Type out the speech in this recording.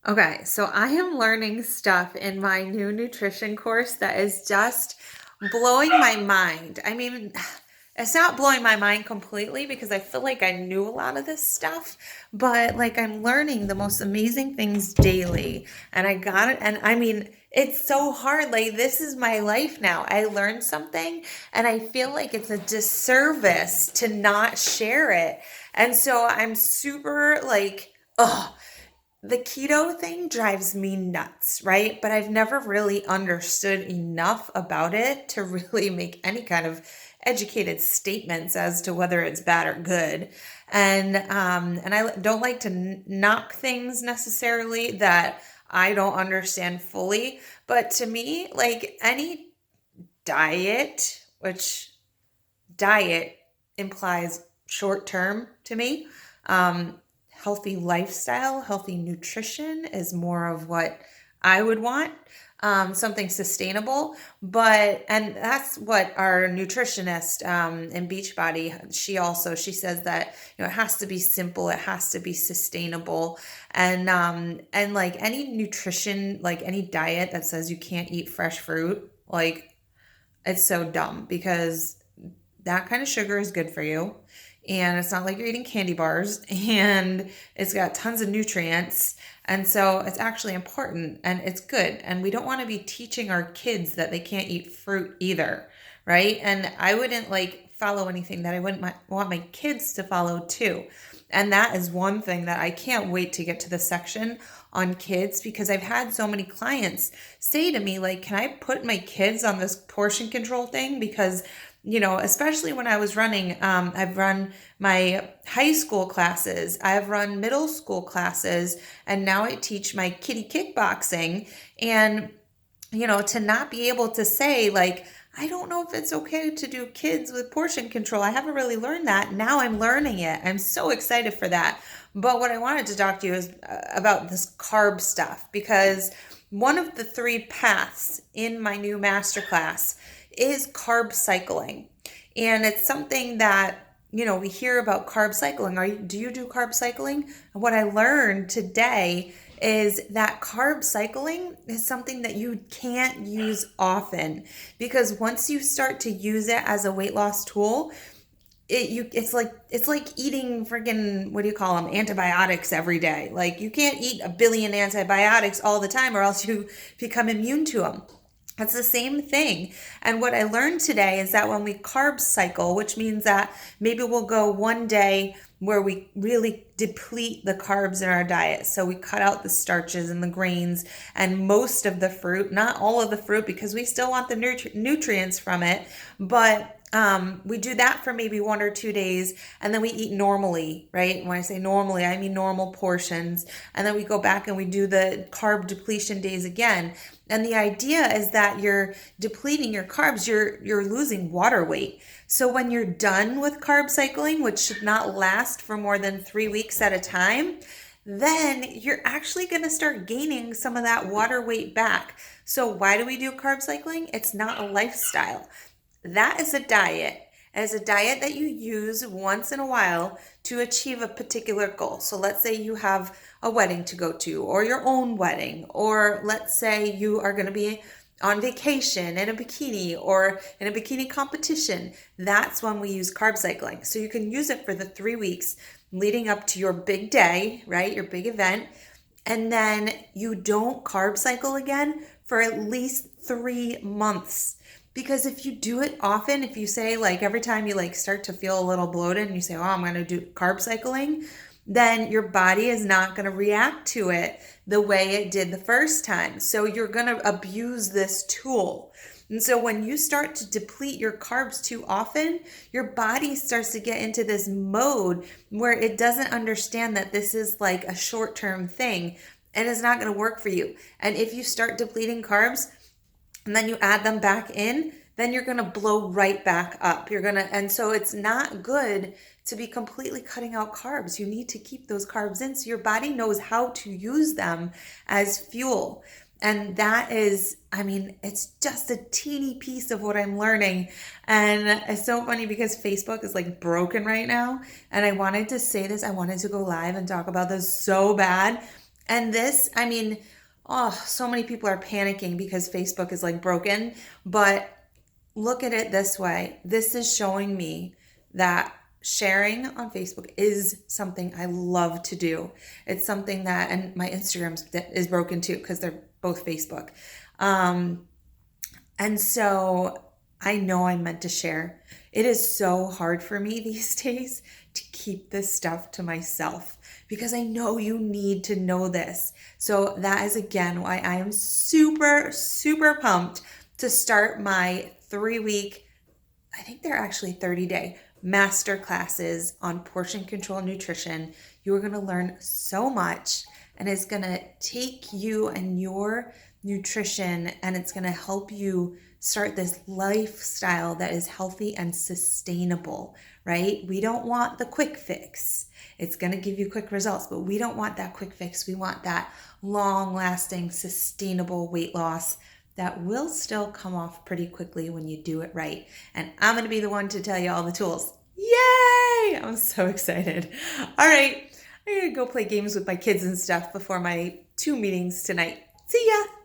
Okay, so I am learning stuff in my new nutrition course that is just blowing my mind. I mean, it's not blowing my mind completely because I feel like I knew a lot of this stuff, but like I'm learning the most amazing things daily. And I got it. And I mean, it's so hard. Like, this is my life now. I learned something and I feel like it's a disservice to not share it. And so I'm super like, oh, the keto thing drives me nuts, right? But I've never really understood enough about it to really make any kind of educated statements as to whether it's bad or good. And I don't like to knock things necessarily that I don't understand fully. But to me, like any diet, which diet implies short term to me. Healthy lifestyle, healthy nutrition is more of what I would want. Something sustainable, and that's what our nutritionist in Beachbody, she says that, it has to be simple, it has to be sustainable, and like any nutrition, like any diet that says you can't eat fresh fruit, like it's so dumb because that kind of sugar is good for you. And it's not like you're eating candy bars, and it's got tons of nutrients. And so it's actually important and it's good. And we don't want to be teaching our kids that they can't eat fruit either, right? And I wouldn't like follow anything that I wouldn't want my kids to follow too. And that is one thing that I can't wait to get to the section on kids, because I've had so many clients say to me, like, can I put my kids on this portion control thing? Because especially when I was running, I've run my high school classes, I've run middle school classes, and now I teach my kiddie kickboxing. And, to not be able to say, like, I don't know if it's okay to do kids with portion control. I haven't really learned that. Now I'm learning it. I'm so excited for that. But what I wanted to talk to you is about this carb stuff, because one of the three paths in my new masterclass is carb cycling. And it's something that, we hear about carb cycling. Do you do carb cycling? And what I learned today is that carb cycling is something that you can't use often, because once you start to use it as a weight loss tool, it's like eating freaking, what do you call them, antibiotics every day. Like, you can't eat a billion antibiotics all the time or else you become immune to them. It's the same thing. And what I learned today is that when we carb cycle, which means that maybe we'll go one day where we really deplete the carbs in our diet. So we cut out the starches and the grains and most of the fruit, not all of the fruit, because we still want the nutrients from it. But we do that for maybe 1 or 2 days, and then we eat normally, right? When I say normally, I mean normal portions. And then we go back and we do the carb depletion days again. And the idea is that you're depleting your carbs, you're losing water weight. So when you're done with carb cycling, which should not last for more than 3 weeks at a time, then you're actually going to start gaining some of that water weight back. So why do we do carb cycling? It's not a lifestyle. That is a diet. It is a diet that you use once in a while to achieve a particular goal. So let's say you have a wedding to go to, or your own wedding, or let's say you are going to be on vacation in a bikini or in a bikini competition. That's when we use carb cycling. So you can use it for the 3 weeks leading up to your big day, right? Your big event. And then you don't carb cycle again for at least 3 months. Because if you do it often, if you say, like, every time you like start to feel a little bloated and you say, oh, I'm going to do carb cycling, then your body is not going to react to it the way it did the first time. So you're going to abuse this tool. And so when you start to deplete your carbs too often, your body starts to get into this mode where it doesn't understand that this is like a short-term thing and it's not going to work for you. And if you start depleting carbs, and then you add them back in, then you're going to blow right back up. And so it's not good to be completely cutting out carbs. You need to keep those carbs in so your body knows how to use them as fuel. And that is, it's just a teeny piece of what I'm learning. And it's so funny because Facebook is like broken right now. And I wanted to say this, I wanted to go live and talk about this so bad. And this, I mean, oh, so many people are panicking because Facebook is like broken, but look at it this way. This is showing me that sharing on Facebook is something I love to do. It's something that, and my Instagram is broken too because they're both Facebook. And so I know I'm meant to share. It is so hard for me these days to keep this stuff to myself because I know you need to know this. So that is again why I am super, super pumped to start my 3-week, I think they're actually 30-day master classes on portion control nutrition. You are going to learn so much, and it's going to take you and your nutrition, and it's going to help you start this lifestyle that is healthy and sustainable, right? We don't want the quick fix. It's going to give you quick results, but we don't want that quick fix. We want that long-lasting, sustainable weight loss that will still come off pretty quickly when you do it right. And I'm going to be the one to tell you all the tools. Yay! I'm so excited. All right, I'm going to go play games with my kids and stuff before my 2 meetings tonight. See ya!